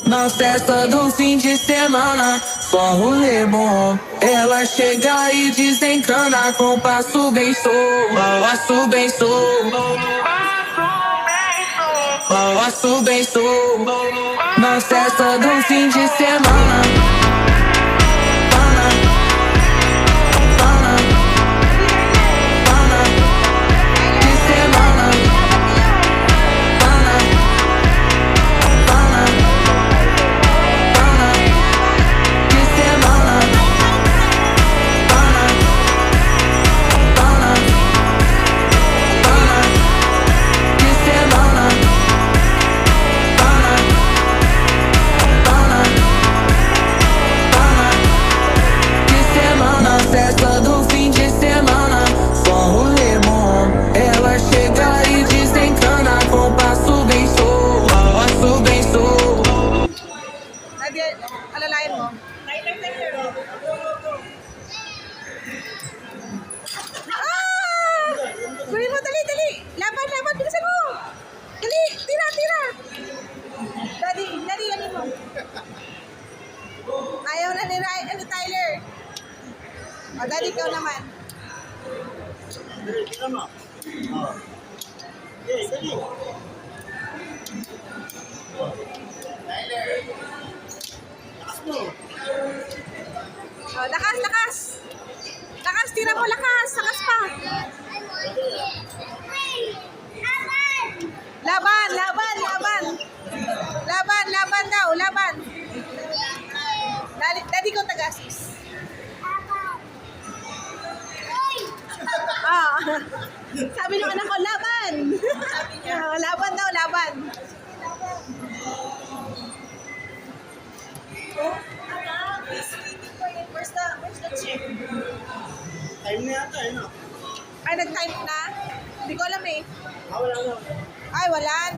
Na festa do fim de semana, só rolê bom. Ela chega e desencana com passo bem solto, passo bem solto, passo bem solto. Na festa do fim de semana. Festa do fim de semana, só rolê bom. Ela chega e desencana com passo bem solto, passo bem solto. Nadia, alalayan mo. Ah! Gawin mo, dali, dali. Laban, laban, bilisan mo. Dali, tira, tira. Daddy, daddy, ano mo? Ayaw na ni Tyler. O, daddy, ikaw naman. Dali, tingnan mo. Oh. Okay, dali. Tyler. Lakas mo. O, lakas, lakas. Lakas, tira mo, lakas. Lakas pa. Laban, laban, laban. Laban, laban daw, laban. Daddy ko taga-assist. Ah, sabi ng anak ko, laban. Laban daw, laban. Where's the chick? Time na yata, eh, no? Ay, nag-type na? Hindi ko alam eh. Wala na. Ay, wala.